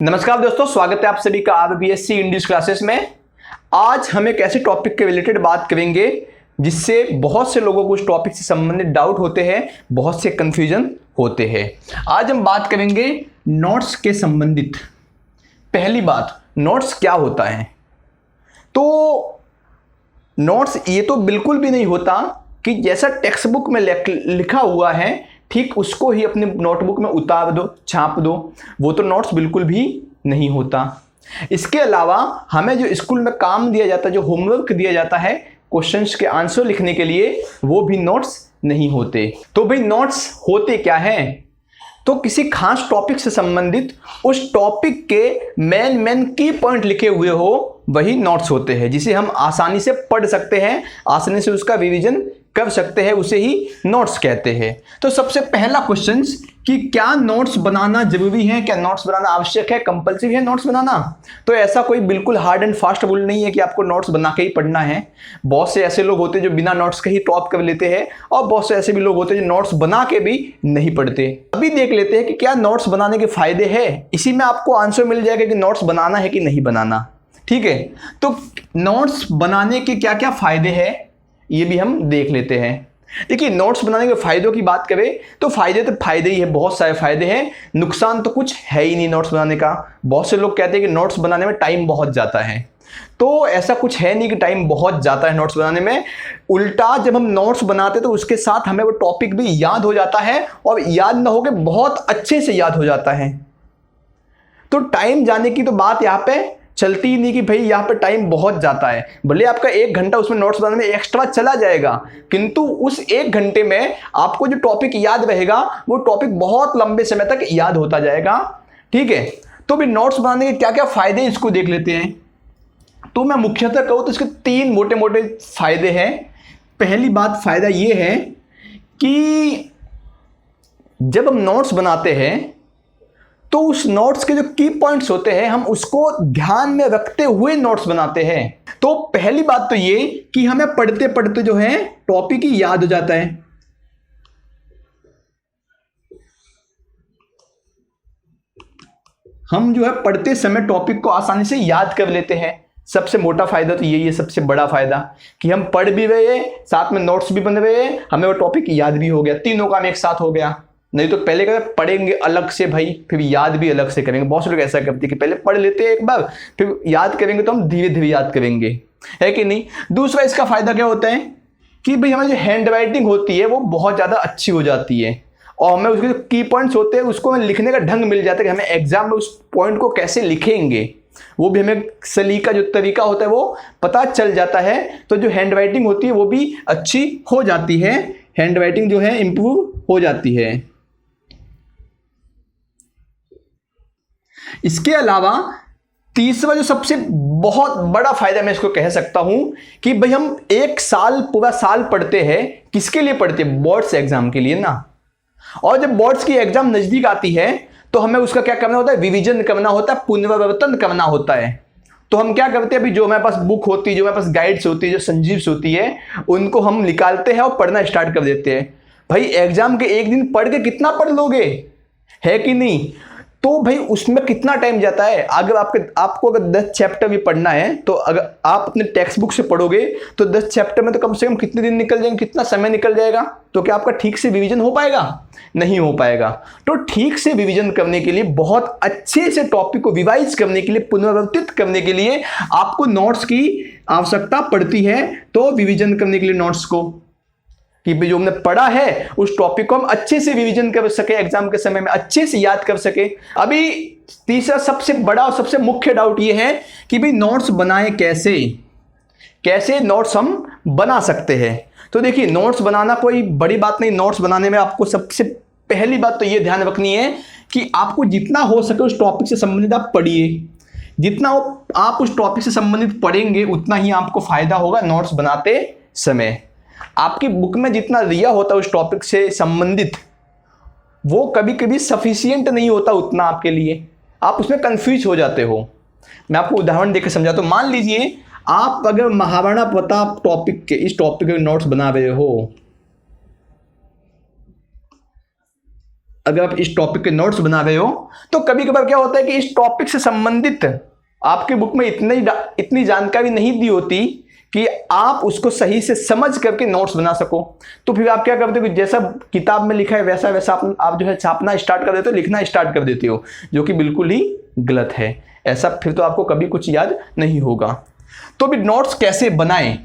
नमस्कार दोस्तों, स्वागत है आप सभी का आरबीएससी इंग्लिश क्लासेस में। आज हम एक ऐसे टॉपिक के रिलेटेड बात करेंगे जिससे बहुत से लोगों को उस टॉपिक से संबंधित डाउट होते हैं, बहुत से कंफ्यूजन होते हैं। आज हम बात करेंगे नोट्स के संबंधित। पहली बात, नोट्स क्या होता है? तो नोट्स ये तो बिल्कुल भी नहीं होता कि जैसा टेक्स्ट बुक में लिखा हुआ है ठीक उसको ही अपने नोटबुक में उतार दो, छाप दो। वो तो नोट्स बिल्कुल भी नहीं होता। इसके अलावा हमें जो स्कूल में काम दिया जाता है, जो होमवर्क दिया जाता है क्वेश्चंस के आंसर लिखने के लिए, वो भी नोट्स नहीं होते। तो भाई नोट्स होते क्या हैं? तो किसी खास टॉपिक से संबंधित उस टॉपिक के मेन की पॉइंट लिखे हुए हो वही नोट्स होते हैं, जिसे हम आसानी से पढ़ सकते हैं, आसानी से उसका रिवीजन कर सकते हैं, उसे ही नोट्स कहते हैं। तो सबसे पहला क्वेश्चन कि क्या नोट्स बनाना जरूरी है, क्या नोट्स बनाना आवश्यक है, कंपल्सरी है नोट्स बनाना? तो ऐसा कोई बिल्कुल हार्ड एंड फास्ट रूल नहीं है कि आपको नोट्स बना के ही पढ़ना है। बहुत से ऐसे लोग होते हैं जो बिना नोट्स के ही टॉप कर लेते हैं, और बहुत से ऐसे भी लोग होते हैं जो नोट्स बना के भी नहीं पढ़ते। अभी देख लेते हैं कि क्या नोट्स बनाने के फायदे हैं। इसी में आपको आंसर मिल जाएगा कि नोट्स बनाना है कि नहीं बनाना। ठीक है, तो नोट्स बनाने के क्या क्या फायदे हैं ये भी हम देख लेते हैं। देखिए, नोट्स बनाने के फायदों की बात करें तो फायदे ही है, बहुत सारे फायदे हैं। नुकसान तो कुछ है ही नहीं नोट्स बनाने का। बहुत से लोग कहते हैं कि नोट्स बनाने में टाइम बहुत जाता है, तो ऐसा कुछ है नहीं कि टाइम बहुत जाता है नोट्स बनाने में। उल्टा जब हम नोट्स बनाते तो उसके साथ हमें वो टॉपिक भी याद हो जाता है, और याद ना होकर बहुत अच्छे से याद हो जाता है। तो टाइम जाने की तो बात यहाँ पे चलती ही नहीं कि भाई यहाँ पर टाइम बहुत जाता है। भले आपका 1 घंटा उसमें नोट्स बनाने में एक्स्ट्रा चला जाएगा, किंतु उस 1 घंटे में आपको जो टॉपिक याद रहेगा वो टॉपिक बहुत लंबे समय तक याद होता जाएगा। ठीक है, तो भी नोट्स बनाने के क्या क्या फायदे इसको देख लेते हैं। तो मैं मुख्यतः कहूँ तो इसके 3 मोटे मोटे फायदे हैं। पहली बात, फायदा ये है कि जब हम नोट्स बनाते हैं तो उस नोट्स के जो की पॉइंट्स होते हैं हम उसको ध्यान में रखते हुए नोट्स बनाते हैं। तो पहली बात तो ये कि हमें पढ़ते पढ़ते जो है टॉपिक ही याद हो जाता है। हम जो है पढ़ते समय टॉपिक को आसानी से याद कर लेते हैं। सबसे मोटा फायदा तो यही है, सबसे बड़ा फायदा कि हम पढ़ भी रहे हैं, साथ में नोट्स भी बन रहे हैं, हमें वो टॉपिक याद भी हो गया। तीनों काम एक साथ हो गया। नहीं तो पहले क्या पढ़ेंगे अलग से भाई, फिर याद भी अलग से करेंगे। बहुत से लोग ऐसा करते हैं कि पहले पढ़ लेते हैं एक बार, फिर याद करेंगे तो हम धीरे धीरे याद करेंगे, है कि नहीं। दूसरा इसका फायदा क्या होता है कि भाई हमारी जो हैंड राइटिंग होती है वो बहुत ज़्यादा अच्छी हो जाती है, और हमें उसके जो की पॉइंट्स होते हैं उसको हमें लिखने का ढंग मिल जाता है कि हमें एग्जाम में उस पॉइंट को कैसे लिखेंगे, वो भी हमें सलीका जो तरीका होता है वो पता चल जाता है। तो जो हैंड राइटिंग होती है वो भी अच्छी हो जाती है, हैंड राइटिंग जो है इंप्रूव हो जाती है। इसके अलावा तीसरा जो सबसे बहुत बड़ा फायदा मैं इसको कह सकता हूं कि भाई हम 1 साल पूरा साल पढ़ते हैं। किसके लिए पढ़ते हैं? बोर्ड्स एग्जाम के लिए ना। और जब बोर्ड्स की एग्जाम नजदीक आती है तो हमें उसका क्या करना होता है? रिवीजन करना होता है, पुनरावर्तन करना होता है। तो हम क्या करते हैं? अभी जो हमारे पास बुक होती है, जो हमारे पास गाइड्स होती है, जो संजीव्स होती है, उनको हम निकालते हैं और पढ़ना स्टार्ट कर देते हैं। भाई एग्जाम के एक दिन पढ़ के कितना पढ़ लोगे, है कि नहीं? तो भाई उसमें कितना टाइम जाता है। अगर आपको अगर 10 चैप्टर भी पढ़ना है तो अगर आप अपने टेक्स्ट बुक से पढ़ोगे तो 10 चैप्टर में तो कम से कम कितने दिन निकल जाएंगे, कितना समय निकल जाएगा। तो क्या आपका ठीक से रिवीजन हो पाएगा? नहीं हो पाएगा। तो ठीक से रिवीजन करने के लिए, बहुत अच्छे से टॉपिक को रिवाइज करने के लिए, पुनरावर्तित करने के लिए आपको नोट्स की आवश्यकता पड़ती है। तो रिवीजन करने के लिए नोट्स को कि जो हमने पढ़ा है उस टॉपिक को हम अच्छे से रिवीजन कर सके, एग्जाम के समय में अच्छे से याद कर सके। अभी तीसरा सबसे बड़ा और सबसे मुख्य डाउट ये है कि भाई नोट्स बनाएं कैसे, कैसे नोट्स हम बना सकते हैं। तो देखिए, नोट्स बनाना कोई बड़ी बात नहीं। नोट्स बनाने में आपको सबसे पहली बात तो ये ध्यान रखनी है कि आपको जितना हो सके उस टॉपिक से संबंधित आप पढ़िए। जितना आप उस टॉपिक से संबंधित पढ़ेंगे उतना ही आपको फायदा होगा नोट्स बनाते समय। आपकी बुक में जितना दिया होता है उस टॉपिक से संबंधित, वो कभी कभी सफिशिएंट नहीं होता उतना आपके लिए, आप उसमें कंफ्यूज हो जाते हो। मैं आपको उदाहरण देकर समझाता हूँ। मान लीजिए आप अगर महाराणा प्रताप टॉपिक के, इस टॉपिक के नोट्स बना रहे हो, अगर आप इस टॉपिक के नोट्स बना रहे हो तो कभी कभार क्या होता है कि इस टॉपिक से संबंधित आपके बुक में इतनी जानकारी नहीं दी होती कि आप उसको सही से समझ करके नोट्स बना सको। तो फिर आप क्या करते हो कि जैसा किताब में लिखा है वैसा वैसा आप जो है छापना स्टार्ट कर देते हो, लिखना स्टार्ट कर देते हो, जो कि बिल्कुल ही गलत है। ऐसा फिर तो आपको कभी कुछ याद नहीं होगा। तो भी नोट्स कैसे बनाएं?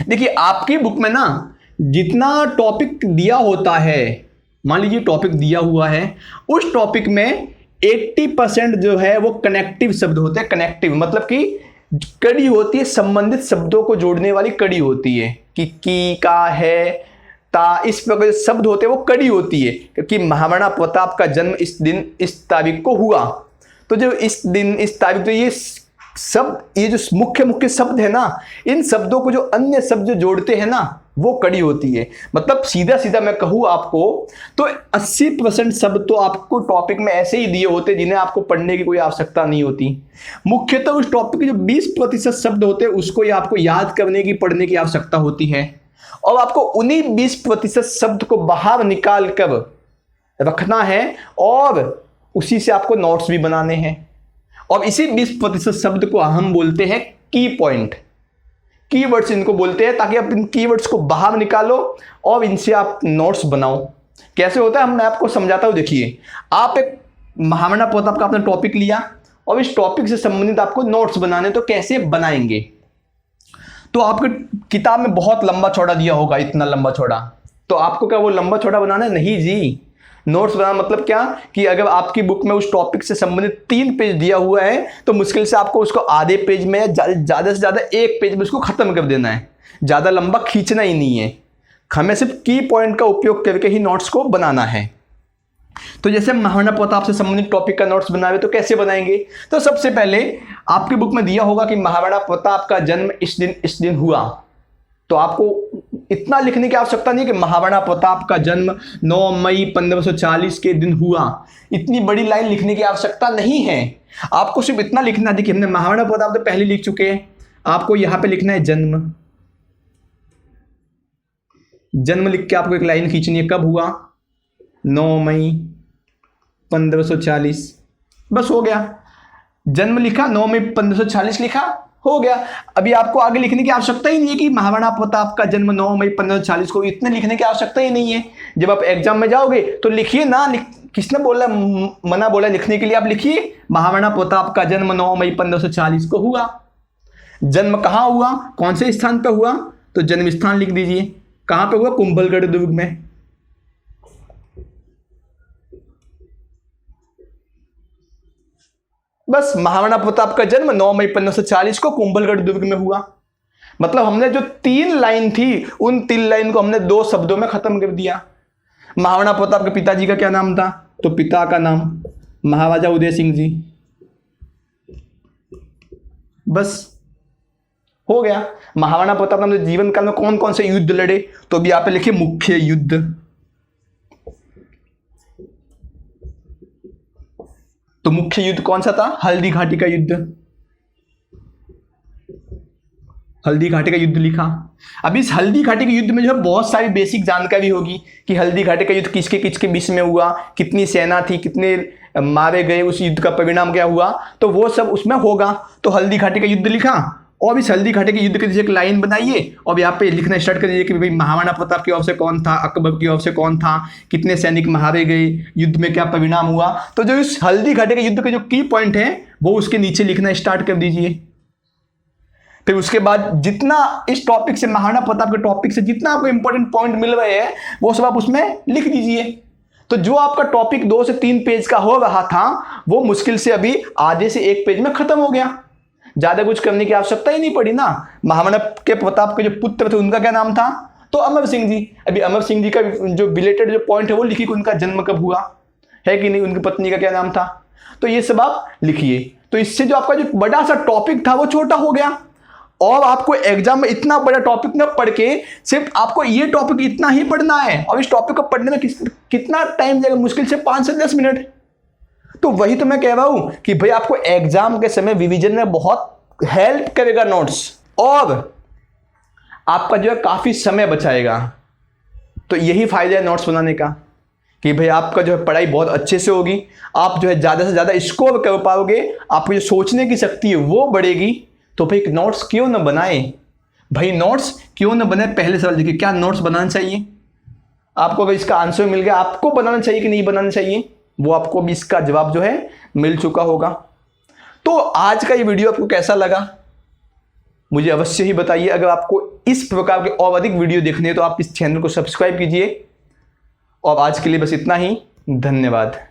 देखिए, आपकी बुक में ना जितना टॉपिक दिया होता है, मान लीजिए टॉपिक दिया हुआ है, उस टॉपिक में 80% जो है वो कनेक्टिव शब्द होते हैं। कनेक्टिव मतलब कि कड़ी होती है, संबंधित शब्दों को जोड़ने वाली कड़ी होती है कि की, का, है, ता, इस प्रकार शब्द होते हैं, वो कड़ी होती है। क्योंकि महाराणा प्रताप का जन्म इस दिन इस तारीख को हुआ, तो जो इस दिन इस तारीख, तो ये शब्द, ये जो मुख्य मुख्य शब्द है ना, इन शब्दों को जो अन्य शब्द जो जोड़ते हैं ना, वो कड़ी होती है। मतलब सीधा सीधा मैं कहूँ आपको तो 80% शब्द तो आपको टॉपिक में ऐसे ही दिए होते जिन्हें आपको पढ़ने की कोई आवश्यकता नहीं होती। मुख्यतः उस टॉपिक के जो 20% शब्द होते हैं उसको ही आपको याद करने की, पढ़ने की आवश्यकता होती है, और आपको उन्हीं 20% शब्द को बाहर निकाल कर रखना है और उसी से आपको नोट्स भी बनाने हैं। और इसी 20% शब्द को हम बोलते हैं की पॉइंट, कीवर्ड्स इनको बोलते हैं, ताकि आप इन कीवर्ड्स को बाहर निकालो और इनसे आप नोट्स बनाओ। कैसे होता है मैं आपको समझाता हूं। देखिए, आप एक महाराणा प्रताप का अपना टॉपिक लिया और इस टॉपिक से संबंधित आपको नोट्स बनाने, तो कैसे बनाएंगे? तो आपके किताब में बहुत लंबा चौड़ा दिया होगा, इतना लंबा चौड़ा, तो आपको क्या वो लंबा चौड़ा बनाना है? नहीं जी। नोट्स बनाना मतलब क्या कि अगर आपकी बुक में उस टॉपिक से संबंधित 3 पेज दिया हुआ है तो मुश्किल से आपको उसको आधे पेज में, ज़्यादा से ज़्यादा 1 पेज में उसको ख़त्म कर देना है। ज़्यादा लंबा खींचना ही नहीं है, हमें सिर्फ की पॉइंट का उपयोग करके ही नोट्स को बनाना है। तो जैसे महाराणा प्रताप से संबंधित टॉपिक का नोट्स बनावे तो कैसे बनाएंगे? तो सबसे पहले आपकी बुक में दिया होगा कि महाराणा प्रताप का जन्म इस दिन हुआ, तो आपको इतना लिखने की आवश्यकता नहीं है कि महाराणा प्रताप का जन्म 9 मई 1540 के दिन हुआ। इतनी बड़ी लाइन लिखने की आवश्यकता नहीं है, आपको सिर्फ इतना लिखना। देखिए, हमने महाराणा प्रताप तो पहले लिख चुके हैं, आपको यहां पे लिखना है जन्म। जन्म लिख के आपको एक लाइन खींचनी है, कब हुआ? 9 मई 1540। बस हो गया, जन्म लिखा, 9 मई 1540 लिखा, हो गया। अभी आपको आगे लिखने की आवश्यकता ही नहीं है कि महाराणा प्रताप का जन्म 9 मई 1540 को, इतने लिखने की आवश्यकता ही नहीं है। जब आप एग्जाम में जाओगे तो लिखिए ना, किसने बोला, मना बोला लिखने के लिए? आप लिखिए महाराणा प्रताप का जन्म 9 मई 1540 को हुआ। जन्म कहाँ हुआ, कौन से स्थान पर हुआ? तो जन्म स्थान लिख दीजिए, कहाँ पे हुआ? कुंभलगढ़ दुर्ग में। बस महाराणा प्रताप का जन्म 9 मई 1540 को कुंभलगढ़ दुर्ग में हुआ। मतलब हमने जो 3 लाइन थी, उन 3 लाइन को हमने 2 शब्दों में खत्म कर दिया। महाराणा प्रताप के पिताजी का क्या नाम था? तो पिता का नाम महाराजा उदय सिंह जी। बस हो गया। महाराणा प्रताप ने अपने जीवन काल में कौन कौन से युद्ध लड़े? तो भी आप लिखिए मुख्य युद्ध। तो मुख्य युद्ध कौन सा था? हल्दी घाटी का युद्ध। हल्दी घाटी का युद्ध लिखा। अब इस हल्दी घाटी के युद्ध में जो है बहुत सारी बेसिक जानकारी होगी कि हल्दी घाटी का युद्ध किसके बीच में हुआ, कितनी सेना थी, कितने मारे गए, उस युद्ध का परिणाम क्या हुआ, तो वो सब उसमें होगा। तो हल्दी घाटी का युद्ध लिखा और इस हल्दी घाटी के युद्ध के जैसे एक लाइन बनाइए और यहाँ पे लिखना स्टार्ट कर दीजिए कि भाई महाराणा प्रताप की ओर से कौन था, अकबर की ओर से कौन था, कितने सैनिक मारे गए, युद्ध में क्या परिणाम हुआ। तो जो इस हल्दी घाटी के युद्ध के जो की पॉइंट है वो उसके नीचे लिखना स्टार्ट कर दीजिए। फिर उसके बाद जितना इस टॉपिक से, महाराणा प्रताप के टॉपिक से जितना आपको इंपॉर्टेंट पॉइंट मिल रहे हैं वो सब आप उसमें लिख दीजिए। तो जो आपका टॉपिक 2 से 3 पेज का हो रहा था वो मुश्किल से अभी आधे से 1 पेज में खत्म हो गया। ज्यादा कुछ करने की आवश्यकता ही नहीं पड़ी ना। महाराणा के प्रताप के जो पुत्र थे उनका क्या नाम था? तो अमर सिंह जी। अभी अमर सिंह जी का जो रिलेटेड जो पॉइंट है वो लिखिए, उनका जन्म कब हुआ है कि नहीं, उनकी पत्नी का क्या नाम था, तो ये सब आप लिखिए। तो इससे जो आपका जो बड़ा सा टॉपिक था वो छोटा हो गया और आपको एग्जाम में इतना बड़ा टॉपिक न पढ़ के सिर्फ आपको ये टॉपिक इतना ही पढ़ना है। और इस टॉपिक को पढ़ने में कितना टाइम लगेगा? मुश्किल से 5 से 10 मिनट। तो वही तो मैं कह रहा हूं कि भाई आपको एग्जाम के समय रिवीजन में बहुत हेल्प करेगा नोट्स, और आपका जो है काफी समय बचाएगा। तो यही फायदा है नोट्स बनाने का कि भाई आपका जो है पढ़ाई बहुत अच्छे से होगी, आप जो है ज़्यादा से ज़्यादा स्कोर कर पाओगे, आपकी जो सोचने की शक्ति है वो बढ़ेगी। तो भाई नोट्स क्यों ना बनाए, भाई नोट्स क्यों ना बनाए। पहले सवाल देखिए, क्या नोट्स बनाना चाहिए आपको? अगर इसका आंसर मिल गया, आपको बनाना चाहिए कि नहीं बनाना चाहिए, वो आपको भी इसका जवाब जो है मिल चुका होगा। तो आज का ये वीडियो आपको कैसा लगा मुझे अवश्य ही बताइए। अगर आपको इस प्रकार के और अधिक वीडियो देखने हैं तो आप इस चैनल को सब्सक्राइब कीजिए। और आज के लिए बस इतना ही, धन्यवाद।